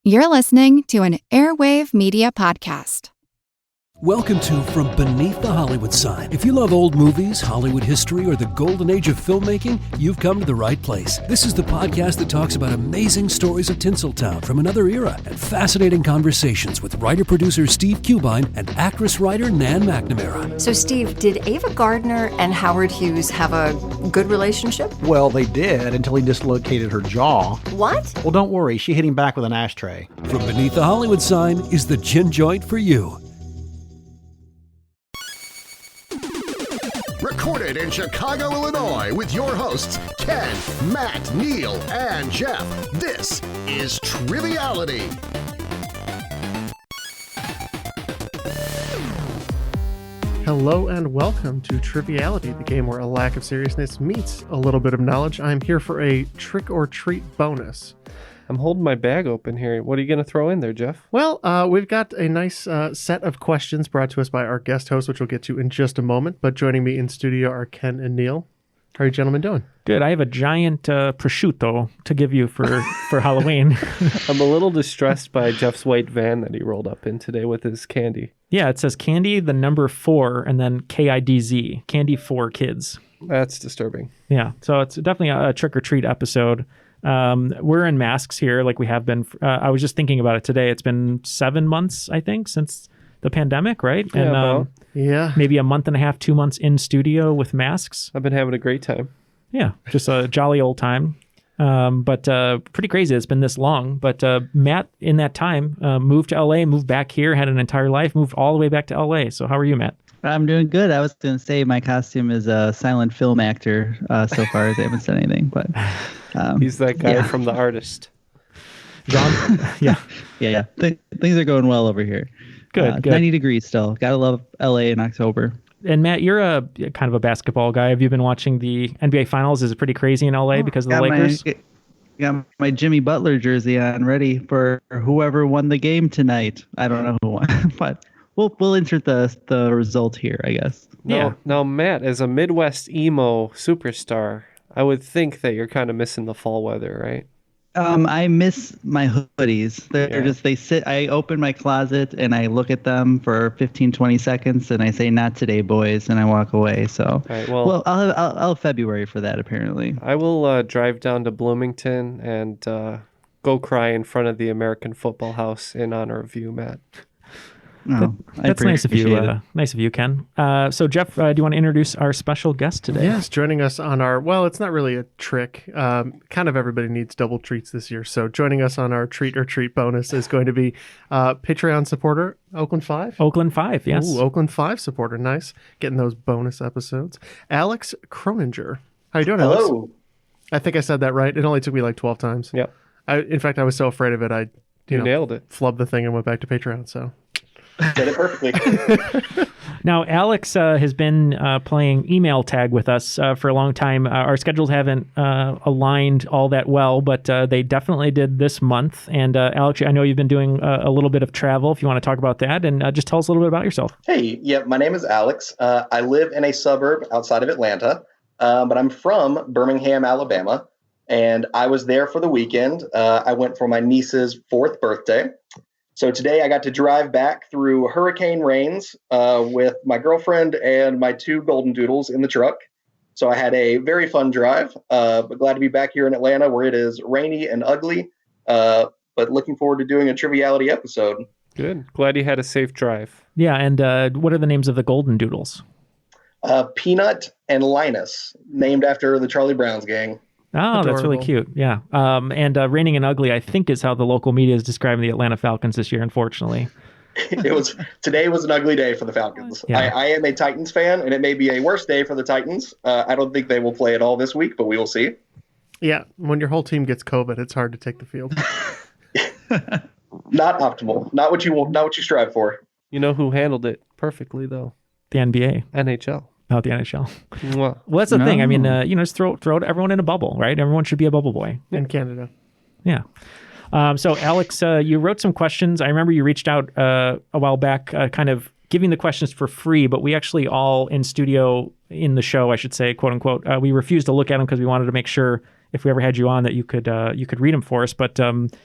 You're listening to an Airwave Media Podcast. Welcome to From Beneath the Hollywood Sign. If you love old movies, Hollywood history, or the golden age of filmmaking, you've come to the right place. This is the podcast that talks about amazing stories of Tinseltown from another era and fascinating conversations with writer-producer Steve Cubine and actress-writer Nan McNamara. So, Steve, did Ava Gardner and Howard Hughes have a good relationship? Well, they did until he dislocated her jaw. What? Well, don't worry. She hit him back with an ashtray. From Beneath the Hollywood Sign is the gin joint for you. Recorded in Chicago, Illinois, with your hosts, Ken, Matt, Neal, and Jeff. This is Triviality. Hello and welcome to Triviality, the game where a lack of seriousness meets a little bit of knowledge. I'm here for a trick or treat bonus. I'm holding my bag open here. What are you going to throw in there, Jeff? Well, we've got a nice set of questions brought to us by our guest host, which we'll get to in just a moment. But joining me in studio are Ken and Neal. How are you gentlemen doing? Good. I have a giant prosciutto to give you for Halloween. I'm a little distressed by Jeff's white van that he rolled up in today with his candy. Yeah, it says candy, the number 4, and then KIDZ, candy for kids. That's disturbing. Yeah, so it's definitely a trick-or-treat episode. We're in masks here like we have been. I was just thinking about it today. It's been 7 months, I think, since the pandemic, right? Yeah, And maybe a month and a half, 2 months in studio with masks. I've been having a great time. Yeah, just a jolly old time. But pretty crazy it's been this long. But Matt, in that time, moved to LA, moved back here, had an entire life, moved all the way back to LA. So how are you, Matt? I'm doing good. I was going to say my costume is a silent film actor so far as I haven't said anything, but he's that guy from The Artist. John? Yeah. Yeah. Things are going well over here. Good. 90 degrees still. Gotta love LA in October. And Matt, you're a kind of a basketball guy. Have you been watching the NBA Finals? Is it pretty crazy in LA because of the Lakers? Got my Jimmy Butler jersey on, ready for whoever won the game tonight. I don't know who won, but we'll insert the result here, I guess. Now, Matt, as a Midwest emo superstar, I would think that you're kind of missing the fall weather, right? I miss my hoodies. They sit, I open my closet and I look at them for 15, 20 seconds and I say, not today, boys, and I walk away. So, right, well, I'll have February for that, apparently. I will drive down to Bloomington and go cry in front of the American Football House in honor of you, Matt. Oh, that's nice of you. Nice of you, Ken. So, Jeff, do you want to introduce our special guest today? Yes, joining us on our, well, it's not really a trick. Kind of everybody needs double treats this year. So joining us on our treat or treat bonus is going to be Patreon supporter, Oakland 5. Oakland 5, yes. Ooh, Oakland 5 supporter. Nice. Getting those bonus episodes. Alex Croninger. How you doing, Alex? Hello. I think I said that right. It only took me like 12 times. Yep. In fact, I was so afraid of it, I nailed it. Flubbed the thing and went back to Patreon, so... Said it perfectly. Now, Alex has been playing email tag with us for a long time. Our schedules haven't aligned all that well, but they definitely did this month. And Alex, I know you've been doing a little bit of travel, if you want to talk about that, and just tell us a little bit about yourself. Hey, yeah, my name is Alex. I live in a suburb outside of Atlanta, but I'm from Birmingham, Alabama, and I was there for the weekend. I went for my niece's 4th birthday. So today I got to drive back through hurricane rains with my girlfriend and my 2 golden doodles in the truck. So I had a very fun drive, but glad to be back here in Atlanta where it is rainy and ugly, but looking forward to doing a Triviality episode. Good. Glad you had a safe drive. Yeah, and what are the names of the golden doodles? Peanut and Linus, named after the Charlie Brown's gang. Oh, Adorable. That's really cute. Yeah. And raining and ugly, I think, is how the local media is describing the Atlanta Falcons this year, unfortunately. Today was an ugly day for the Falcons. Yeah. I am a Titans fan, and it may be a worse day for the Titans. I don't think they will play at all this week, but we will see. Yeah, when your whole team gets COVID, it's hard to take the field. Not optimal. Not what you strive for. You know who handled it perfectly, though? The NBA. NHL. Oh, the NHL. Well, that's the thing. I mean, just throw everyone in a bubble, right? Everyone should be a bubble boy. In Canada. Yeah. So, Alex, you wrote some questions. I remember you reached out a while back, kind of giving the questions for free, but we actually all in studio in the show, I should say, quote unquote, we refused to look at them because we wanted to make sure if we ever had you on, that you could read them for us. But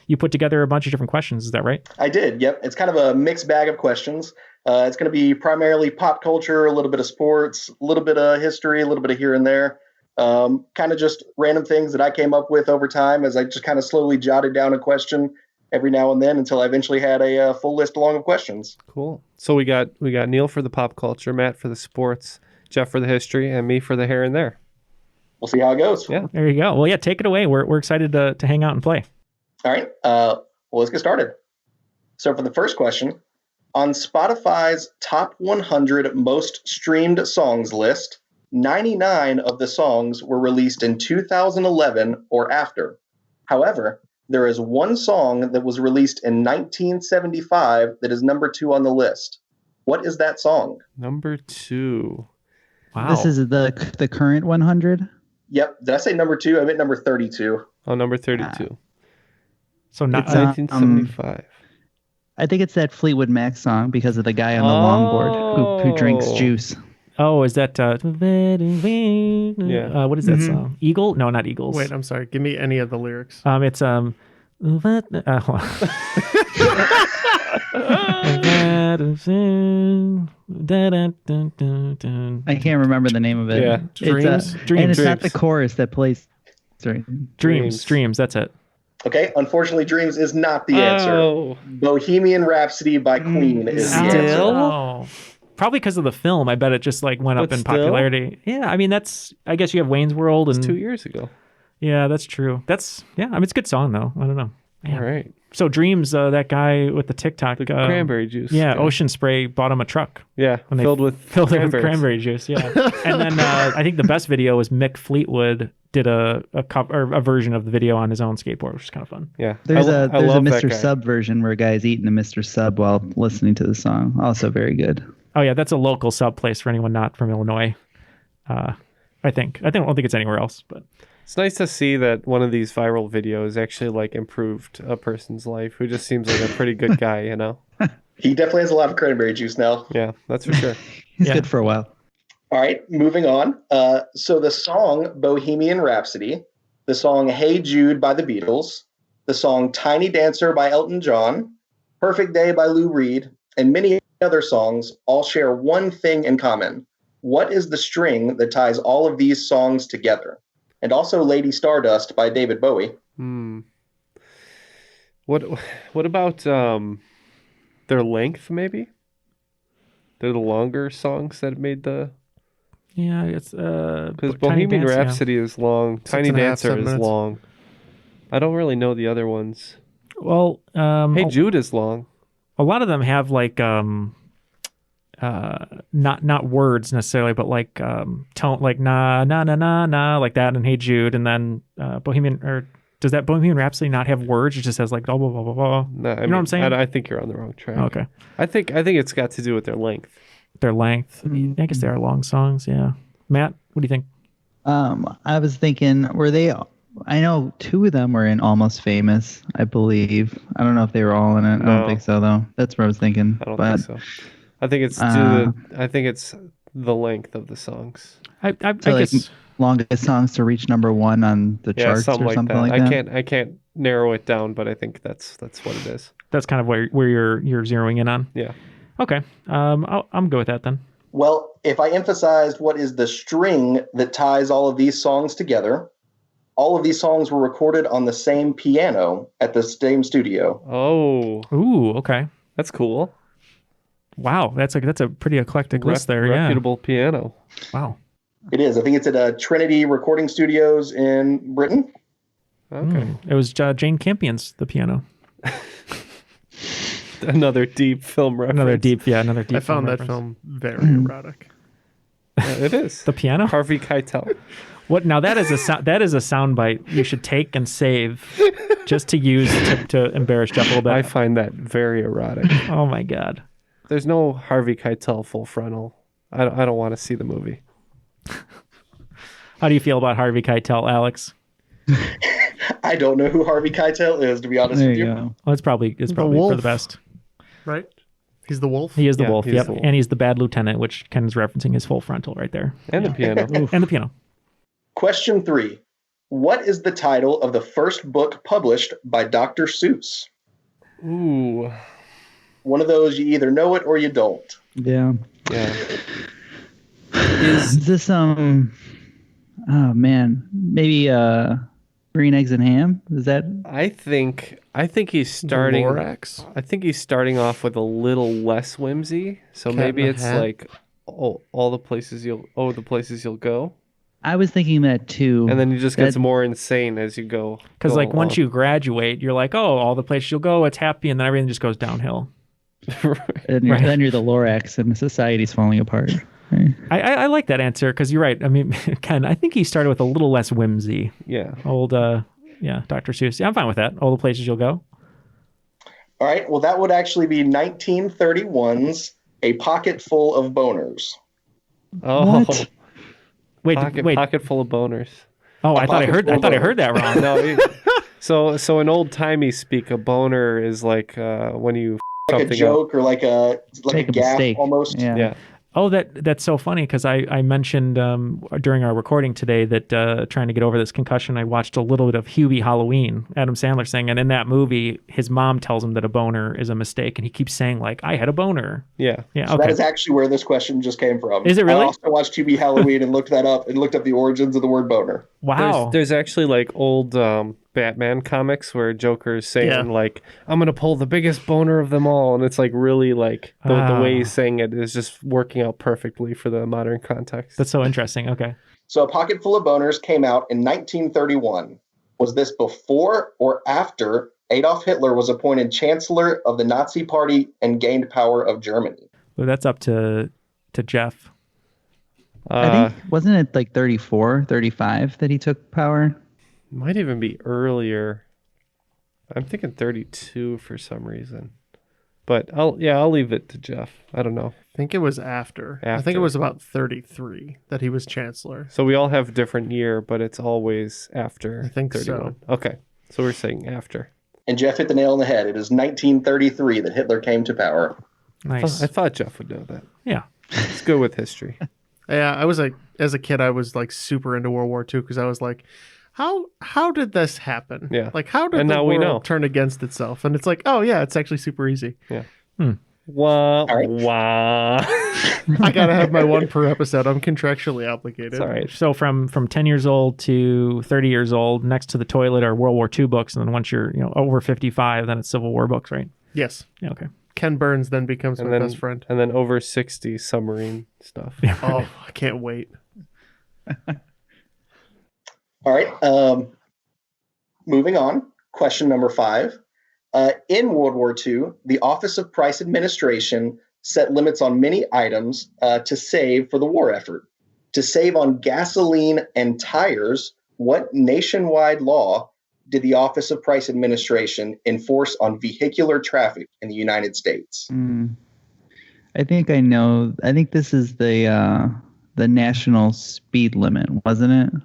you put together a bunch of different questions. Is that right? I did. Yep. It's kind of a mixed bag of questions. It's going to be primarily pop culture, a little bit of sports, a little bit of history, a little bit of here and there. Kind of just random things that I came up with over time as I just kind of slowly jotted down a question every now and then until I eventually had a full list along of questions. Cool. So we got Neal for the pop culture, Matt for the sports, Jeff for the history, and me for the here and there. We'll see how it goes. Yeah. There you go. Well, yeah, take it away. We're excited to hang out and play. All right. Well, let's get started. So for the first question, on Spotify's top 100 most streamed songs list, 99 of the songs were released in 2011 or after. However, there is one song that was released in 1975 that is number 2 on the list. What is that song? Number 2. Wow. This is the current 100? Yep. Did I say number 2? I meant number 32. Oh, number 32. So not It's, 1975. I think it's that Fleetwood Mac song because of the guy on the longboard who drinks juice. Oh, is that Yeah. what is that song? Eagle? No, not Eagles. Wait, I'm sorry. Give me any of the lyrics. It's I can't remember the name of it. Yeah. Dreams. And it's not the chorus that plays. Sorry. Dreams. That's it. Okay. Unfortunately, Dreams is not the answer. Oh. Bohemian Rhapsody by Queen is the answer. Oh. Probably because of the film. I bet it just like went up in popularity. Yeah, I mean I guess you have Wayne's World and 2 years ago. Yeah, that's true. I mean it's a good song though. I don't know. Man. All right. So Dreams, that guy with the TikTok, cranberry juice. Yeah, guy. Ocean Spray bought him a truck. Yeah, filled with cranberry juice. Yeah, and then I think the best video was Mick Fleetwood did a version of the video on his own skateboard, which is kind of fun. Yeah, There's a love Mr. Sub version where a guy's eating a Mr. Sub while listening to the song. Also very good. Oh yeah, that's a local sub place for anyone not from Illinois. I don't think it's anywhere else, but. It's nice to see that one of these viral videos actually like improved a person's life who just seems like a pretty good guy, you know? He definitely has a lot of cranberry juice now. Yeah, that's for sure. He's good for a while. All right, moving on. So the song Bohemian Rhapsody, the song Hey Jude by the Beatles, the song Tiny Dancer by Elton John, Perfect Day by Lou Reed, and many other songs all share one thing in common. What is the string that ties all of these songs together? And also Lady Stardust by David Bowie. What about their length, maybe? They're the longer songs that made the... Yeah, it's... Because Bohemian Rhapsody is long. Tiny Dancer is long. I don't really know the other ones. Well... Hey Jude is long. A lot of them have like... not words necessarily, but like tone, like na na na na na, like that, and Hey Jude, and then does that Bohemian Rhapsody not have words? It just has like blah blah blah blah blah. No, you know what I'm saying? I think you're on the wrong track. Okay. I think it's got to do with their length. Their length. I guess they are long songs. Yeah. Matt, what do you think? I was thinking, were they? I know 2 of them were in Almost Famous, I believe. I don't know if they were all in it. No. I don't think so though. That's what I was thinking. I don't think so. I think it's the length of the songs. I like guess longest songs to reach number 1 on the charts something or something like that. I can't narrow it down, but I think that's what it is. That's kind of where you're zeroing in on. Yeah. Okay. I'm good with that then. Well, if I emphasized what is the string that ties all of these songs together, all of these songs were recorded on the same piano at the same studio. Oh. Ooh, okay. That's cool. Wow, that's a pretty eclectic list there. Reputable piano. Wow. It is. I think it's at Trinity Recording Studios in Britain. Okay. It was Jane Campion's the piano. Another deep film reference. Another deep. I found that film very erotic. It is. The piano. Harvey Keitel. What now? That is a soundbite you should take and save, just to use to embarrass Jeff a little bit. I find that very erotic. Oh my god. There's no Harvey Keitel full frontal. I don't want to see the movie. How do you feel about Harvey Keitel, Alex? I don't know who Harvey Keitel is, to be honest with you. Well, it's probably for the best. Right? He's the wolf? He is the wolf, he's yep. the wolf. And he's the bad lieutenant, which Ken is referencing his full frontal right there. And the piano. And the piano. Question 3. What is the title of the first book published by Dr. Seuss? Ooh. One of those, you either know it or you don't. Yeah. Yeah. Is this oh man, maybe green eggs and ham? Is that? I think he's starting. Lorax? I think he's starting off with a little less whimsy. So Cat maybe in the it's Hat? like all the places you'll go, I was thinking that too. and then you just gets That- more insane as you go. Because like once along. you graduate, you're like, oh, all the places you'll go, it's happy, and then everything just goes downhill. And then you're the Lorax, and society's falling apart. Right? I like that answer because you're right. I mean, Ken, I think he started with a little less whimsy. Yeah. Old, Dr. Seuss. Yeah, I'm fine with that. All the places you'll go. All right, well, that would actually be 1931's A Pocket Full of Boners. Oh. What? Wait, Pocket full of boners. Oh, I thought I pocket full heard of that wrong. No. So in old timey speak, a boner is like when you Like a something joke or like a Make a gaffe mistake. almost. Yeah. up. Yeah. Oh, that's so funny because I mentioned during our recording today that trying to get over this concussion, I watched a little bit of Hubie Halloween, Adam Sandler saying, and in that movie, his mom tells him that a boner is a mistake, and he keeps saying like, "I had a boner." Yeah. Yeah, So okay. that is actually where this question just came from. Is it really? I also watched QB Halloween and looked that up and looked up the origins of the word boner. Wow. There's actually like old Batman comics where Joker's saying like, "I'm gonna pull the biggest boner of them all," and it's like really like the way he's saying it is just working out perfectly for the modern context. That's so interesting. Okay. So A Pocket Full of Boners came out in 1931. Was this before or after Adolf Hitler was appointed Chancellor of the Nazi Party and gained power of Germany? Well, that's up to Jeff. I think, wasn't it like 34, 35 that he took power? Might even be earlier. I'm thinking 32 for some reason. But I'll leave it to Jeff. I don't know. I think it was after. I think it After. was about 33 that he was chancellor. So we all have different year, but it's always after I think 31. Okay. So we're saying after. And Jeff hit the nail on the head. It is 1933 that Hitler came to power. Nice. I thought Jeff would know that. Yeah. It's good with history. Yeah, I was like, as a kid, I was like super into World War II because I was like, how did this happen? Yeah. Like, how did And the now we world know. turn against itself? And it's like, oh yeah, it's actually super easy. Yeah. Wah, wah. I gotta have my one per episode. I'm contractually obligated. It's all right. So from 10 years old to 30 years old, next to the toilet are World War II books, and then once you're over 55, then it's Civil War books, right? Yes. Yeah. Okay. Ken Burns then becomes my best friend. And then over 60 submarine stuff. Oh, I can't wait. All right. Moving on. Question number 5. In World War II, the Office of Price Administration set limits on many items to save for the war effort. To save on gasoline and tires, what nationwide law did the Office of Price Administration enforce on vehicular traffic in the United States? I think I know. I think this is the national speed limit, wasn't it?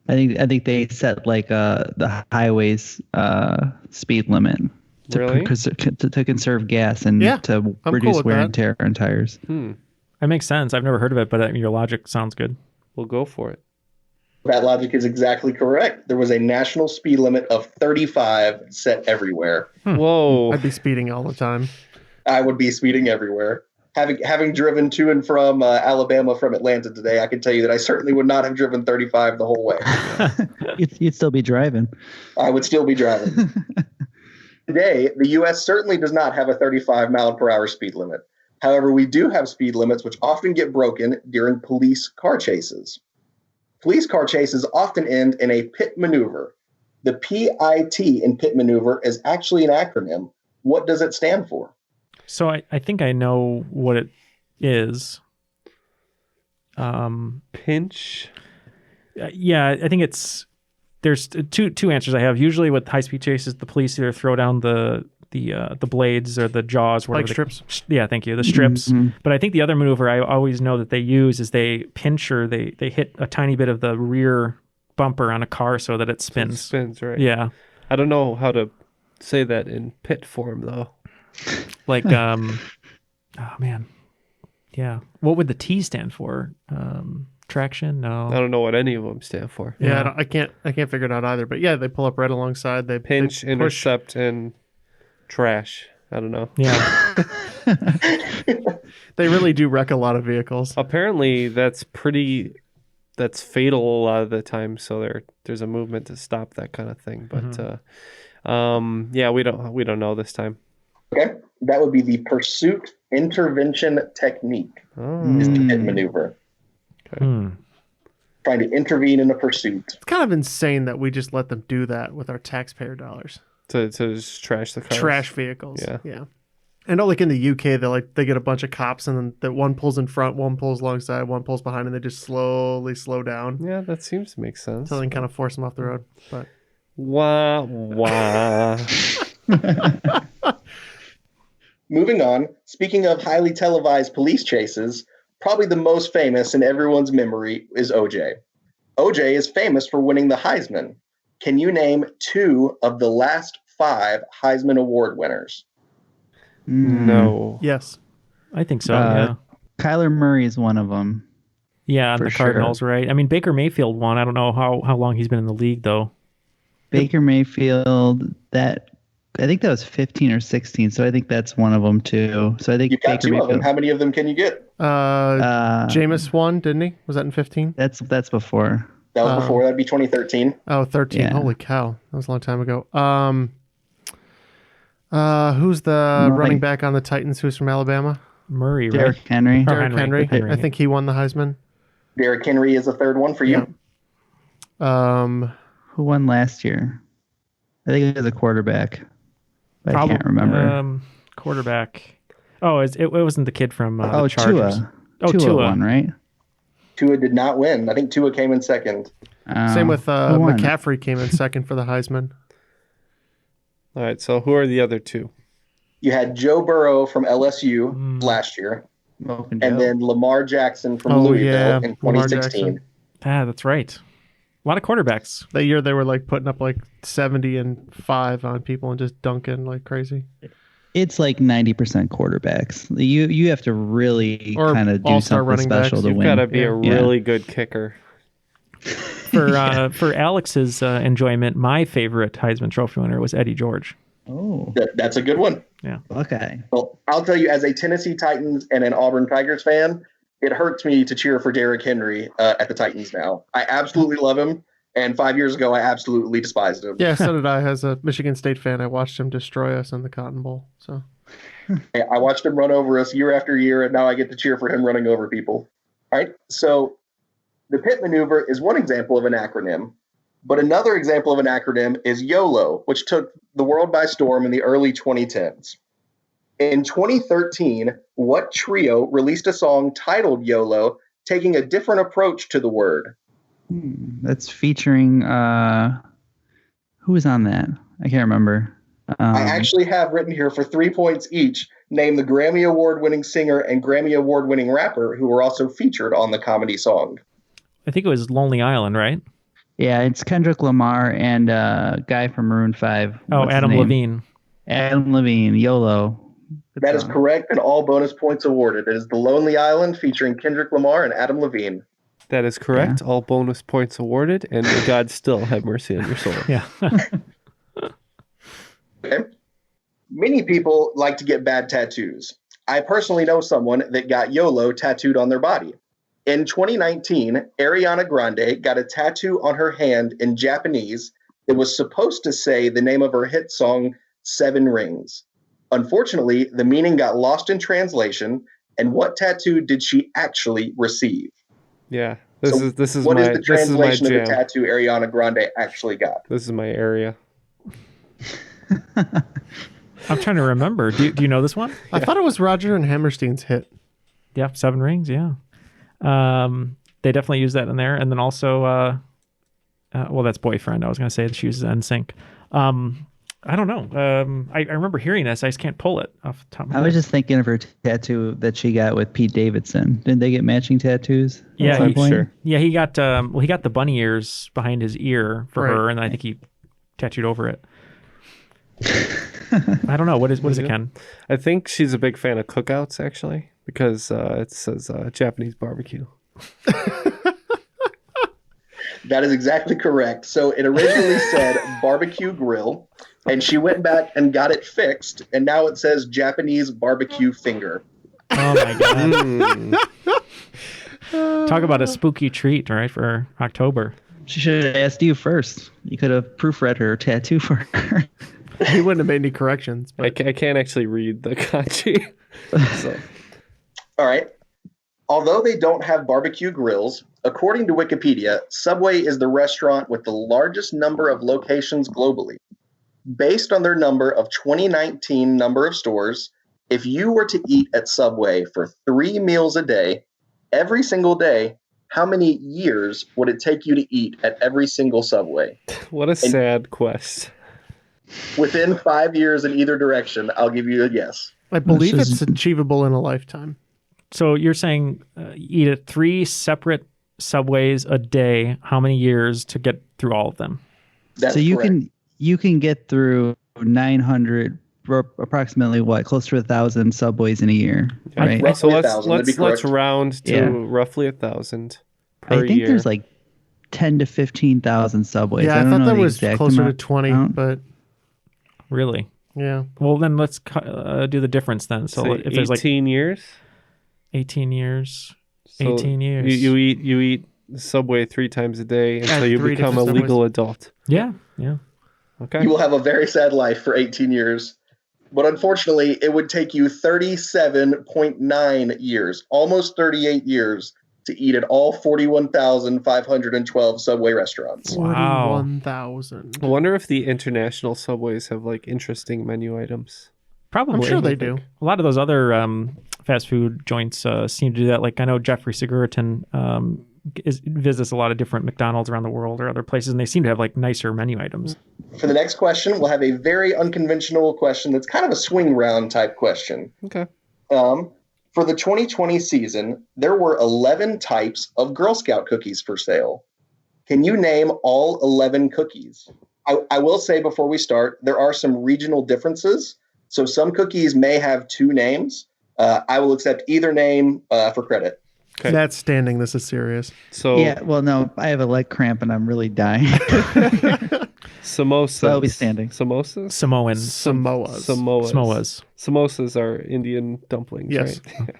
I think they set like the highway's speed limit to, Really? to conserve gas and Yeah, to I'm cool reduce with wear that. and tear on tires. That makes sense. I've never heard of it, but your logic sounds good. We'll go for it. That logic is exactly correct. There was a national speed limit of 35 set everywhere. Whoa. I'd be speeding all the time. I would be speeding everywhere. Having driven to and from Alabama from Atlanta today, I can tell you that I certainly would not have driven 35 the whole way. You'd still be driving. I would still be driving. Today, the U.S. certainly does not have a 35 mile per hour speed limit. However, we do have speed limits which often get broken during police car chases. Police car chases often end in a pit maneuver. The PIT in pit maneuver is actually an acronym. What does it stand for? So I think I know what it is. Pinch. Yeah, I think there's two answers I have. Usually with high speed chases, the police either throw down the blades or the jaws, whatever. Strips. Yeah, thank you. The strips. But I think the other maneuver I always know that they use is they pinch or they hit a tiny bit of the rear bumper on a car so that it spins. It spins, right? Yeah. I don't know how to say that in pit form though. Like oh man. Yeah. What would the T stand for? traction? No. I don't know what any of them stand for. Yeah, I can't figure it out either. But yeah, they pull up right alongside. They Pinch, they push. intercept, and trash. I don't know. Yeah. They really do wreck a lot of vehicles. Apparently, that's fatal a lot of the time. So there's a movement to stop that kind of thing. But yeah, we don't know this time. Okay, that would be the pursuit intervention technique. Is the pit maneuver. Okay. Trying to intervene in a pursuit. It's kind of insane that we just let them do that with our taxpayer dollars. To just trash the cars. Trash vehicles. Yeah. I know, like in the UK, they get a bunch of cops, and then that one pulls in front, one pulls alongside, one pulls behind, and they just slowly slow down. Yeah, that seems to make sense. So they can kind of force them off the road. But wah wah. Moving on, speaking of highly televised police chases, probably the most famous in everyone's memory is OJ. OJ is famous for winning the Heisman. Can you name 2 of the last 5 Heisman Award winners? No. Yes. I think so, yeah. Kyler Murray is one of them. Yeah, for the Cardinals, sure. right? I mean, Baker Mayfield won. I don't know how long he's been in the league, though. Baker Mayfield, I think that was 15 or 16, so I think that's one of them too. So I think You've got Baker 2 Mayfield. of them. How many of them can you get? Jameis won, didn't he? Was that in 15? That's before. That was before. That'd be 2013. Oh, 13. Yeah. Holy cow. That was a long time ago. Who's the running back on the Titans who's from Alabama? Murray, right? Derrick Henry. Derrick Henry. Henry. I think he won the Heisman. Derrick Henry is the third one for you. Who won last year? I think it was a quarterback. But I can't remember. Quarterback. Oh, it wasn't the kid from the Chargers. Tua. Oh, Tua won, right? Tua did not win. I think Tua came in second. Same with who won? McCaffrey came in second for the Heisman. All right, so who are the other 2? You had Joe Burrow from LSU last year, and then Lamar Jackson from Louisville in 2016. That's right. A lot of quarterbacks. That year they were like putting up like 70 and 5 on people and just dunking like crazy. It's like 90% quarterbacks. You have to really kind of do all-star something running special backs. to You've win. got to be a really good kicker. For Alex's enjoyment, my favorite Heisman Trophy winner was Eddie George. Oh, That's a good one. Yeah. okay. Well, I'll tell you, as a Tennessee Titans and an Auburn Tigers fan, it hurts me to cheer for Derrick Henry at the Titans now. I absolutely love him, and 5 years ago, I absolutely despised him. Yeah, so did I. As a Michigan State fan, I watched him destroy us in the Cotton Bowl. So I watched him run over us year after year, and now I get to cheer for him running over people. All right, so the pit maneuver is one example of an acronym, but another example of an acronym is YOLO, which took the world by storm in the early 2010s. In 2013, what trio released a song titled YOLO, taking a different approach to the word? That's featuring who was on that? I can't remember. I actually have written here for 3 points each, name the Grammy Award-winning singer and Grammy Award-winning rapper who were also featured on the comedy song. I think it was Lonely Island, right? Yeah, it's Kendrick Lamar and a guy from Maroon 5. Oh, What's his Adam name? Levine. Adam Levine, YOLO. Good That is song. correct, and all bonus points awarded. It is The Lonely Island featuring Kendrick Lamar and Adam Levine. That is correct. All bonus points awarded, and may God still have mercy on your soul. Yeah. Okay. Many people like to get bad tattoos. I personally know someone that got YOLO tattooed on their body. In 2019, Ariana Grande got a tattoo on her hand in Japanese that was supposed to say the name of her hit song, 7 Rings. Unfortunately, the meaning got lost in translation, and what tattoo did she actually receive? Yeah, this is What my is the translation of the jam. tattoo Ariana Grande actually got? This is my area. I'm trying to remember. Do you know this one? I thought it was Roger and Hammerstein's hit. Yeah, 7 Rings, yeah. They definitely use that in there. And then also, well, that's Boyfriend. I was going to say that she uses NSYNC. I don't know. I remember hearing this. I just can't pull it off the top of my head. I was just thinking of her tattoo that she got with Pete Davidson. Didn't they get matching tattoos? Yeah, at some point? Yeah, he got he got the bunny ears behind his ear for her, and I think he tattooed over it. I don't know. What is it, Ken? I think she's a big fan of cookouts, actually, because it says Japanese barbecue. That is exactly correct. So it originally said barbecue grill, and she went back and got it fixed, and now it says Japanese barbecue finger. Oh my god! Talk about a spooky treat, right, for October. She should have asked you first. You could have proofread her tattoo for her. He wouldn't have made any corrections. But... I can't actually read the kanji. So. All right. Although they don't have barbecue grills, according to Wikipedia, Subway is the restaurant with the largest number of locations globally. Based on their number of 2019 number of stores, if you were to eat at Subway for 3 meals a day, every single day, how many years would it take you to eat at every single Subway? What a sad quest. Within 5 years in either direction, I'll give you a yes. I believe it's achievable in a lifetime. So you're saying eat at 3 separate Subways a day. How many years to get through all of them? That's so correct. you can get through 900, or approximately close to 1,000 Subways in a year, right? So Roughly let's round to roughly 1,000 per year. I think there's like 10 to 15,000 Subways. Yeah, I don't thought know that the was exact closer to amount. 20, but Really? yeah. Well, then let's do the difference then. So Say if there's like 18 years, 18 years, So 18 years. You eat Subway 3 times a day until you 3 become a different legal adult. Yeah. Okay. You will have a very sad life for 18 years. But unfortunately, it would take you 37.9 years, almost 38 years, to eat at all 41,512 Subway restaurants. Wow. 41,000. I wonder if the international Subways have like interesting menu items. Probably. I'm sure they do. A lot of those other fast food joints seem to do that. Like I know Jeffrey Sigurton visits a lot of different McDonald's around the world or other places, and they seem to have like nicer menu items. For the next question, we'll have a very unconventional question that's kind of a swing round type question. Okay. For the 2020 season, there were 11 types of Girl Scout cookies for sale. Can you name all 11 cookies? I will say before we start, there are some regional differences. So some cookies may have 2 names. I will accept either name for credit. Okay. That's standing. This is serious. So Yeah, well, no, I have a leg cramp and I'm really dying. samosas. So I'll be standing. Samosas? Samoans. Samoas. Samoas. Samosas are Indian dumplings, Yes. right?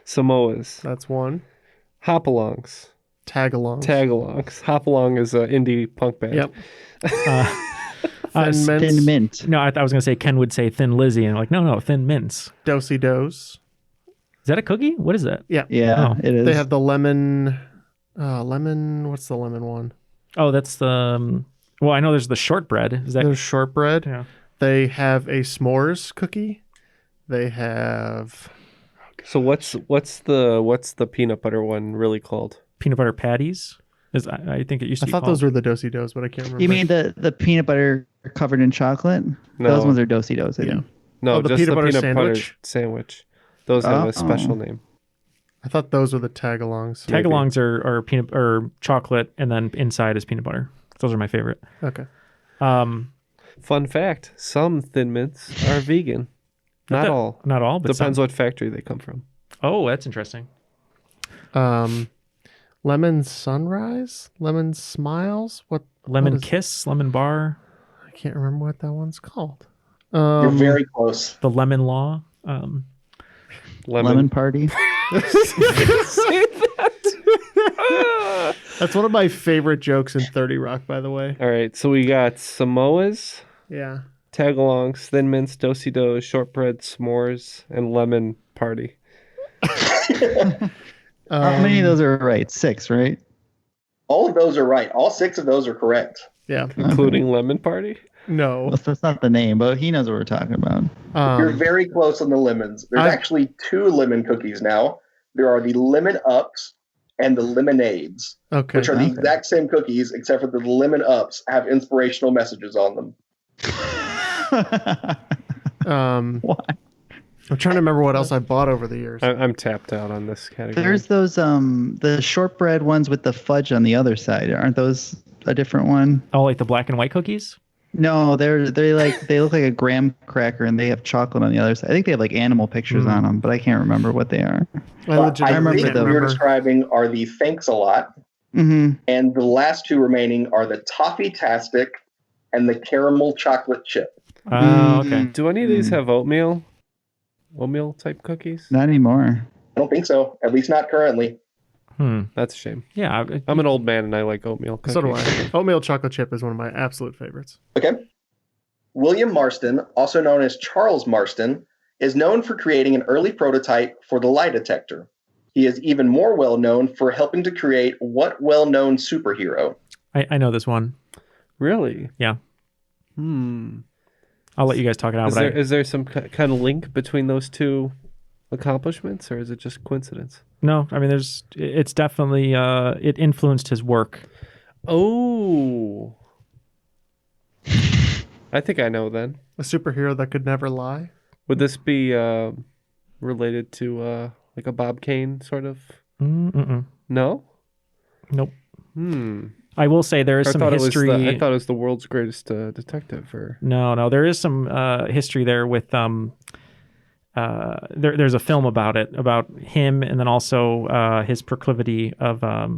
Samoas. That's one. Hopalongs. Tagalongs. Hopalong is an indie punk band. Yep. Thin mint. No, I was going to say Ken would say Thin Lizzy, and I'm like, no, Thin Mints. Dosey Dos. Is that a cookie? What is that? Yeah. Yeah, Oh. it is. They have the lemon. What's the lemon one? Oh, that's the. Well, I know there's the shortbread. Is that? There's shortbread. Yeah. They have a s'mores cookie. They have. So what's the peanut butter one really called? Peanut butter patties. I think it used to I be thought called. those were the Dosey Dos, but I can't remember. You mean the peanut butter covered in chocolate? No. Those ones are Dosey Dos. Yeah. No, Oh, the just peanut the butter peanut sandwich? butter sandwich. Those have Oh. a special name. I thought those were the tagalongs. Tagalongs are peanut or chocolate, and then inside is peanut butter. Those are my favorite. Okay. Fun fact: some Thin Mints are vegan. Not all. Not all, but Depends some. what factory they come from. Oh, that's interesting. Lemon Sunrise? Lemon Smiles? What Lemon is- Kiss, Lemon Bar, I can't remember what that one's called. You're very close. the Lemon Law. Lemon party. That's one of my favorite jokes in 30 Rock, by the way. All right, so we got Samoas, Yeah. Tagalongs, Thin Mints, Dosey Dos, Shortbread, S'mores, and Lemon Party. How many of those are right? 6, right? All of those are right. All 6 of those are correct. Yeah. Including Lemon Party? No. Well, that's not the name, but he knows what we're talking about. You're very close on the lemons. There's actually 2 lemon cookies now. There are the Lemon Ups and the Lemonades, Okay. which are the exact same cookies, except for the Lemon Ups have inspirational messages on them. Why? I'm trying to remember what else I bought over the years. I'm tapped out on this category. There's those the shortbread ones with the fudge on the other side. Aren't those a different one? Oh, like the black and white cookies? No, they look like a graham cracker and they have chocolate on the other side. I think they have like animal pictures on them, but I can't remember what they are. I legitimately think can't what you're remember. describing are the Thanks a Lot, Mm-hmm. And the last two remaining are the Toffee-tastic and the caramel chocolate chip. Oh, okay. Do any of these have oatmeal? Oatmeal type cookies? Not anymore. I don't think so. At least not currently. That's a shame. Yeah. I'm an old man and I like oatmeal cookies. So do I. Oatmeal chocolate chip is one of my absolute favorites. Okay. William Marston, also known as Charles Marston, is known for creating an early prototype for the lie detector. He is even more well known for helping to create what well-known superhero? I know this one. Really? Yeah. I'll let you guys talk it out. Is there some kind of link between those two accomplishments, or is it just coincidence? No, I mean, it's definitely, it influenced his work. Oh. I think I know then. A superhero that could never lie. Would this be related to like a Bob Kane sort of? No? Nope. I will say there is some history. I thought it was the world's greatest detective. No, there is some history there with there's a film about it, about him, and then also his proclivity of I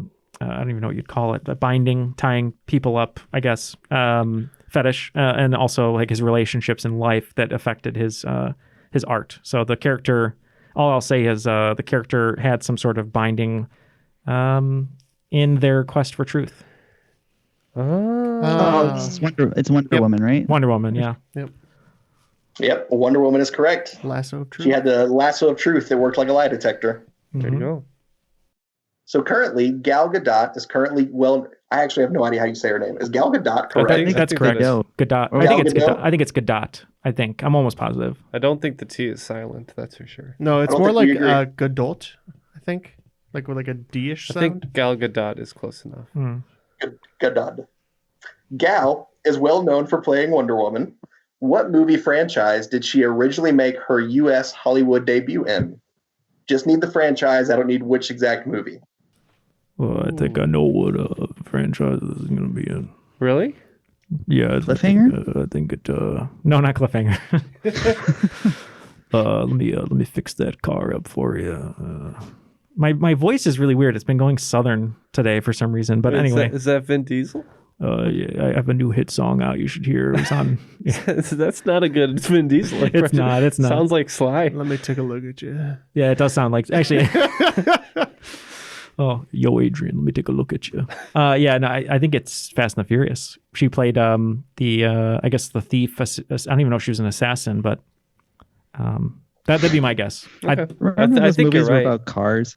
don't even know what you'd call it, but tying people up, I guess, fetish, and also like his relationships in life that affected his art. So the character, all I'll say is the character had some sort of binding in their quest for truth. It's Wonder Woman, right? Wonder Woman, yeah. Yep, Wonder Woman is correct. Lasso of truth. She had the lasso of truth that worked like a lie detector. There you go. So currently, Gal Gadot is currently I actually have no idea how you say her name. Is Gal Gadot correct? I think that's correct. Gadot. I think it's Gadot. I think. I'm almost positive. I don't think the T is silent. That's for sure. No, it's more like Gadot, I think. Like with like a D-ish sound. I think Gal Gadot is close enough. Gadot. Gal is well known for playing Wonder Woman. What movie franchise did she originally make her U.S. Hollywood debut in? Just need the franchise. I don't need which exact movie. Well, I think I know what franchise this is going to be in. Really? Yeah. Cliffhanger? I think it... No, not Cliffhanger. Let me fix that car up for you. My voice is really weird. It's been going southern today for some reason. But anyway. Is that Vin Diesel? Yeah, I have a new hit song out. You should hear. It's on. That's not a good Vin Diesel impression. It's not. Sounds like Sly. Let me take a look at you. Yeah, it does sound like... Actually... Oh, yo, Adrian, let me take a look at you. I think it's Fast and the Furious. She played I guess the thief. I don't even know if she was an assassin, but that'd be my guess. Okay. I think you're right. were about cars.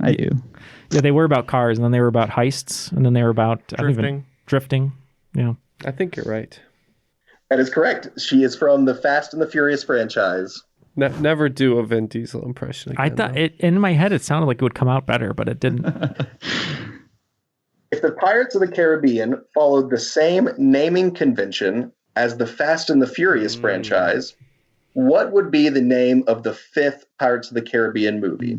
I do. Yeah, they were about cars, and then they were about heists, and then they were about drifting. Yeah. I think you're right. That is correct. She is from the Fast and the Furious franchise. Never do a Vin Diesel impression again. I thought in my head it sounded like it would come out better, but it didn't. If the Pirates of the Caribbean followed the same naming convention as the Fast and the Furious franchise, what would be the name of the fifth Pirates of the Caribbean movie?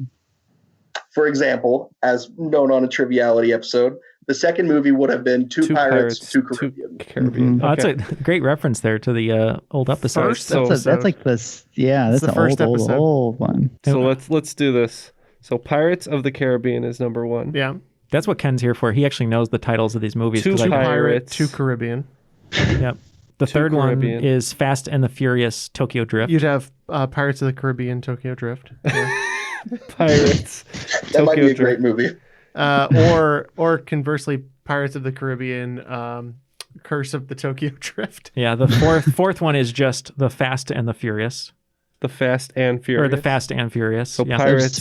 For example, as known on a Triviality episode, the second movie would have been Two Pirates, Two Caribbean. Mm-hmm. Okay. That's a great reference there to the old episode. That's like this. Yeah, that's an old one. So let's do this. So Pirates of the Caribbean is number one. Yeah, that's what Ken's here for. He actually knows the titles of these movies. Two Pirates, Two Caribbean. Yep. The third one is Fast and the Furious Tokyo Drift. You'd have Pirates of the Caribbean Tokyo Drift. Yeah. Pirates. That might be a great movie. Or conversely, Pirates of the Caribbean, Curse of the Tokyo Drift. Yeah, the fourth one is just the Fast and the Furious. The Fast and Furious. Or the Fast and Furious. So yeah. Pirates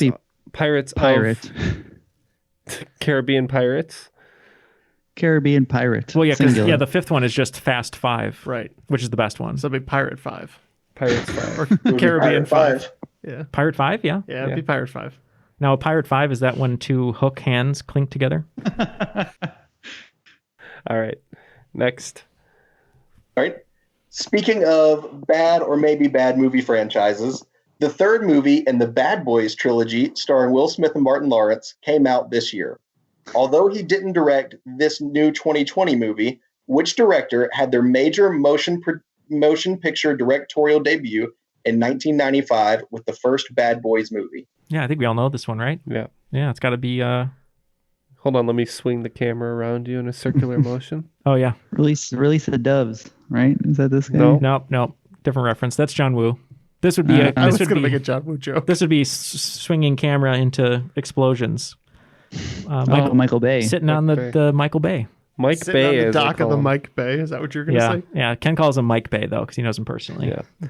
Caribbean Pirates. Caribbean Pirate. Well, yeah, the fifth one is just Fast 5. Right. Which is the best one. So it'd be Pirate 5. Pirates 5. Or Caribbean 5. Yeah. Pirate 5, yeah? Yeah, it'd be Pirate 5. Now, a Pirate 5, is that when two hook hands clink together? All right. Next. All right. Speaking of bad or maybe bad movie franchises, the third movie in the Bad Boys trilogy, starring Will Smith and Martin Lawrence, came out this year. Although he didn't direct this new 2020 movie, which director had their major motion picture directorial debut in 1995 with the first Bad Boys movie? Yeah, I think we all know this one, right? Yeah. Yeah, it's got to be... Hold on, let me swing the camera around you in a circular motion. Oh yeah. Release the doves, right? Is that this guy? No. Nope. Different reference. That's John Woo. This would be I was going to make a John Woo joke. This would be swinging camera into explosions. Michael Bay. Sitting on the Michael Bay. Mike Sitting Bay on the is dock of the Mike Bay. Is that what you're going to say? Yeah. Ken calls him Mike Bay though, because he knows him personally. Yeah.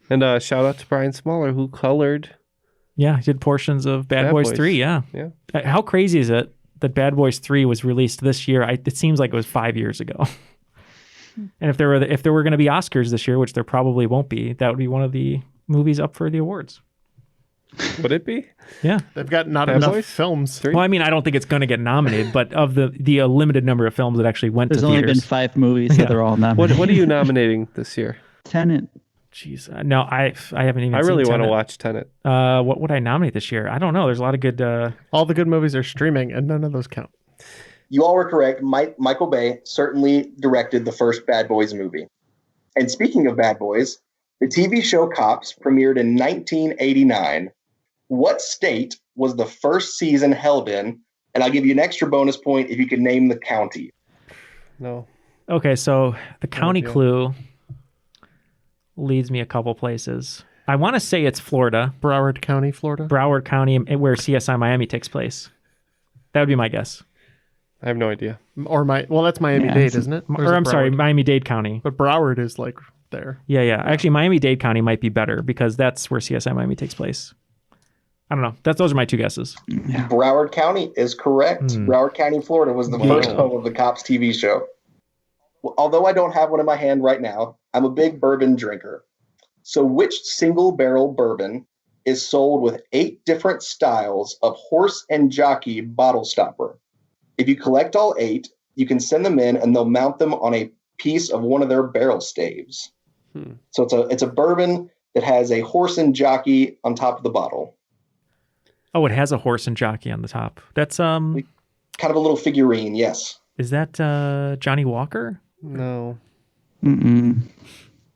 And shout out to Brian Smaller, who colored. Yeah, he did portions of Bad Boys 3. Yeah. How crazy is it that Bad Boys 3 was released this year? It seems like it was 5 years ago. And if there were going to be Oscars this year, which there probably won't be, that would be one of the movies up for the awards. Would it be? Yeah. They've got not Bad enough Boys? films. 3? Well, I mean, I don't think it's going to get nominated, but of the limited number of films that actually went There's to only theaters. been 5 movies, so they're all nominated. What are you nominating this year? Tenet. Jeez, no, I haven't even. I really seen want to Tenet. watch Tenet. What would I nominate this year? I don't know. There's a lot of good. All the good movies are streaming, and none of those count. You all were correct. Michael Bay certainly directed the first Bad Boys movie. And speaking of Bad Boys, the TV show Cops premiered in 1989. What state was the first season held in? And I'll give you an extra bonus point if you can name the county. No. Okay, so the county idea. clue leads me a couple places. I want to say it's Florida. Broward County, Florida. Broward County, where CSI Miami takes place. That would be my guess. I have no idea. Or that's Miami-Dade, isn't it? Or I'm sorry, Miami-Dade County. But Broward is like there. Yeah. Actually, Miami-Dade County might be better because that's where CSI Miami takes place. I don't know. Those are my two guesses. Yeah. Broward County is correct. Broward County, Florida was the first home of the Cops TV show. Although I don't have one in my hand right now, I'm a big bourbon drinker. So which single barrel bourbon is sold with 8 different styles of horse and jockey bottle stopper? If you collect all 8, you can send them in and they'll mount them on a piece of one of their barrel staves. So it's a bourbon that has a horse and jockey on top of the bottle. Oh, it has a horse and jockey on the top. That's kind of a little figurine, yes. Is that Johnny Walker? No. Mm-mm.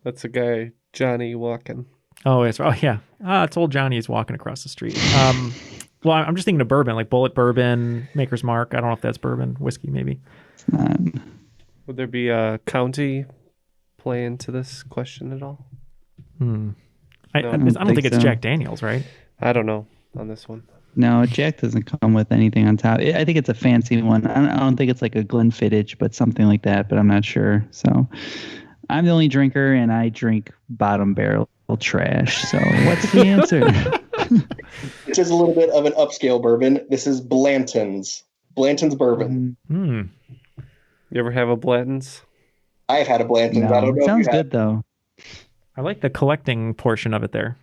That's a guy, Johnny walking. Oh, yeah. It's old Johnny is walking across the street. Well, I'm just thinking of bourbon, like Bullet Bourbon, Maker's Mark. I don't know if that's bourbon, whiskey, maybe. It's not. Would there be a county play into this question at all? I don't think it's so. Jack Daniels, right? I don't know on this one. No, Jack doesn't come with anything on top. I think it's a fancy one. I don't think it's like a Glenfiddich, but something like that, but I'm not sure. So I'm the only drinker, and I drink bottom barrel trash. So what's the answer? This is a little bit of an upscale bourbon. This is Blanton's. Blanton's bourbon. You ever have a Blanton's? I have had a Blanton's. I No, don't know. it sounds good, though. I like the collecting portion of it there.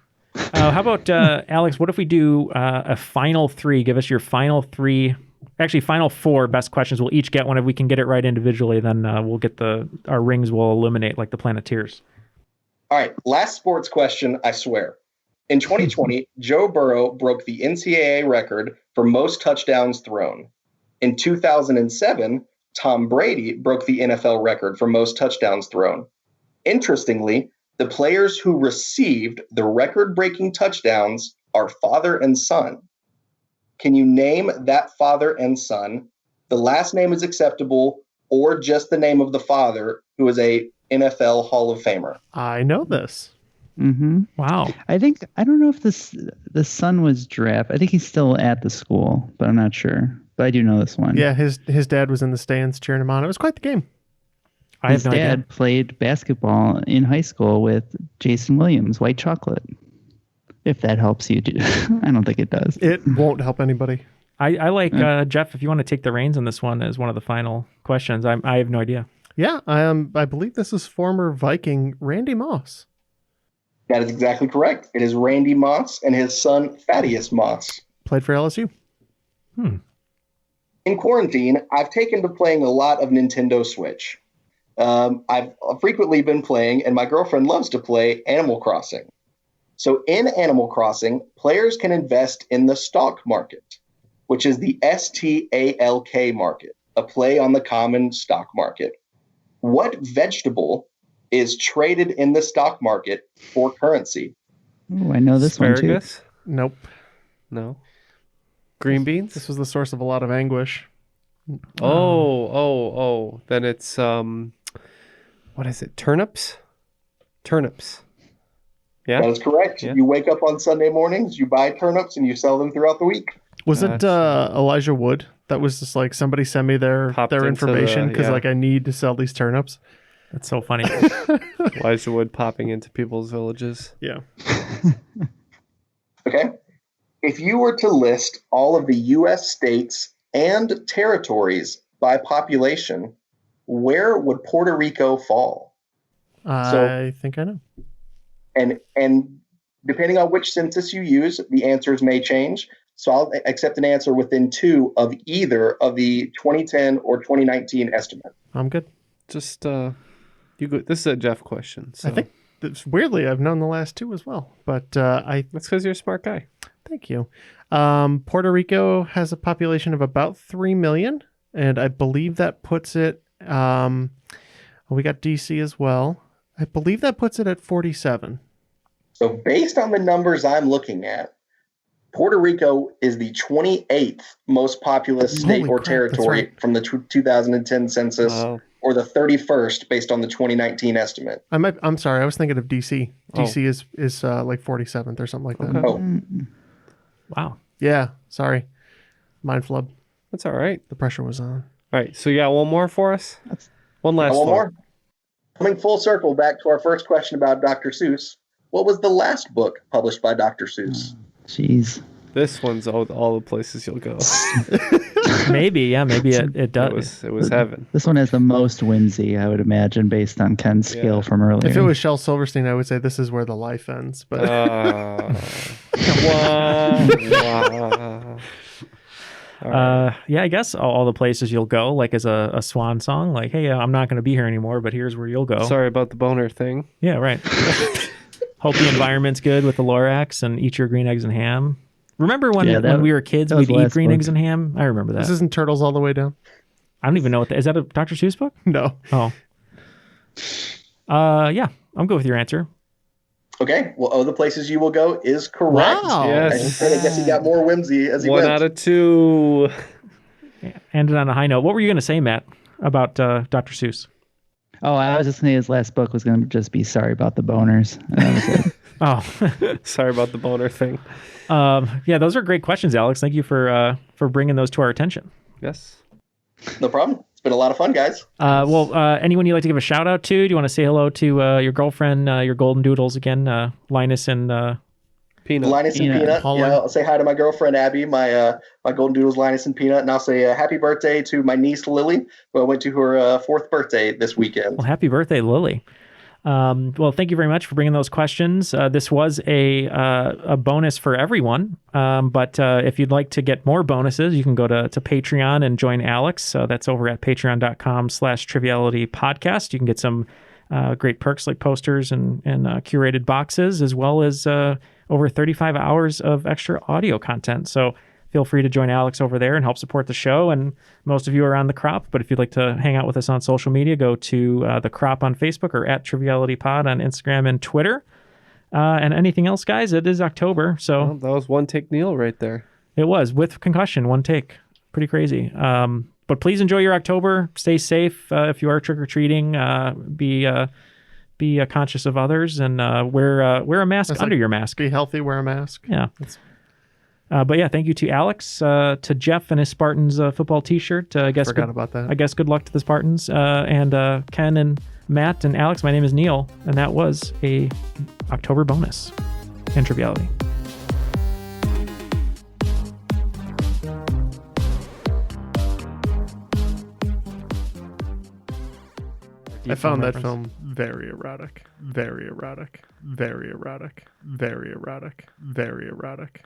How about, Alex, what if we do a final 3? Give us your final 3, actually final 4 best questions. We'll each get one. If we can get it right individually, then we'll get our rings will illuminate like the Planeteers. All right, last sports question, I swear. In 2020, Joe Burrow broke the NCAA record for most touchdowns thrown. In 2007, Tom Brady broke the NFL record for most touchdowns thrown. Interestingly, the players who received the record-breaking touchdowns are father and son. Can you name that father and son? The last name is acceptable, or just the name of the father, who is a NFL Hall of Famer. I know this. Mm-hmm. Wow. I don't know if the son was drafted. I think he's still at the school, but I'm not sure. But I do know this one. Yeah, his dad was in the stands cheering him on. It was quite the game. His dad played basketball in high school with Jason Williams, White Chocolate. If that helps you, I don't think it does. It won't help anybody. I like Jeff. If you want to take the reins on this one as one of the final questions, I have no idea. Yeah, I believe this is former Viking Randy Moss. That is exactly correct. It is Randy Moss and his son Thaddeus Moss. Played for LSU. In quarantine, I've taken to playing a lot of Nintendo Switch. I've frequently been playing, and my girlfriend loves to play Animal Crossing. So in Animal Crossing, players can invest in the stock market, which is the STALK market, a play on the common stock market. What vegetable is traded in the stock market for currency? Ooh, I know this Asparagus? Nope. No. Green beans? This was the source of a lot of anguish. Oh. Then it's what is it? Turnips? Turnips. Yeah. That is correct. Yeah. You wake up on Sunday mornings, you buy turnips, and you sell them throughout the week. Was it Elijah Wood? That was just like somebody send me their information because like I need to sell these turnips. That's so funny. Elijah Wood popping into people's villages. Yeah. Okay. If you were to list all of the U.S. states and territories by population, where would Puerto Rico fall? I think I know. And depending on which census you use, the answers may change. So I'll accept an answer within 2 of either of the 2010 or 2019 estimate. I'm good. Just you go. This is a Jeff question. So. I think weirdly I've known the last 2 as well, but that's because you're a smart guy. Thank you. Puerto Rico has a population of about 3 million, and I believe that puts it. We got DC as well. I believe that puts it at 47. So based on the numbers I'm looking at, Puerto Rico is the 28th most populous state or territory from the 2010 census, or the 31st based on the 2019 estimate. I'm sorry, I was thinking of DC. DC is like 47th or something like that. Okay. Oh. Wow. Yeah, sorry. Mind flub. That's all right. The pressure was on. All right, so yeah, one more for us. One last one one. more. Coming full circle back to our first question about Dr. Seuss. What was the last book published by Dr. Seuss? Jeez. This one's all the places you'll go. Maybe it does. It was heaven. This one has the most whimsy, I would imagine, based on Ken's skill from earlier. If it was Shel Silverstein, I would say this is where the life ends. But yeah, I guess all the places you'll go, like as a swan song, like, hey, I'm not going to be here anymore, but here's where you'll go. Sorry about the boner thing. Yeah, right. Hope the environment's good with the Lorax and eat your green eggs and ham. Remember when we were kids, we'd eat green eggs and ham? I remember that. This isn't Turtles All the Way Down? I don't even know what that is. That a Dr. Seuss book? No. Oh. Yeah, I'm good with your answer. Okay. Well, the places you will go is correct. Wow. Yes. I guess he got more whimsy as he went. 1 out of 2. Yeah, ended on a high note. What were you going to say, Matt, about Dr. Seuss? Oh, I was just saying his last book was going to just be Sorry About the Boners. And that was it. Oh. Sorry about the boner thing. Yeah, those are great questions, Alex. Thank you for bringing those to our attention. Yes. No problem. It's been a lot of fun, guys. Well, anyone you'd like to give a shout out to? Do you want to say hello to your girlfriend, your golden doodles again, Linus and Peanut? Linus and Peanut. Yeah, I'll say hi to my girlfriend, Abby, my golden doodles, Linus and Peanut. And I'll say happy birthday to my niece, Lily, who I went to her 4th birthday this weekend. Well, happy birthday, Lily. Well, thank you very much for bringing those questions. This was a bonus for everyone. But if you'd like to get more bonuses, you can go to Patreon and join Alex. That's over at patreon.com/Triviality podcast. You can get some great perks like posters and curated boxes, as well as over 35 hours of extra audio content. So feel free to join Alex over there and help support the show. And most of you are on The Crop, but if you'd like to hang out with us on social media, go to The Crop on Facebook or at Triviality Pod on Instagram and Twitter. And anything else, guys, it is October. So well, that was one take Neal right there. It was, with concussion, one take. Pretty crazy. But please enjoy your October. Stay safe if you are trick-or-treating. Be conscious of others and wear a mask under your mask. Be healthy, wear a mask. Yeah. But yeah, thank you to Alex, to Jeff and his Spartans football T-shirt. I guess forgot about that. I guess good luck to the Spartans. And Ken and Matt and Alex. My name is Neal, and that was a October bonus in Triviality. I found that film very erotic, very erotic, very erotic, very erotic, very erotic.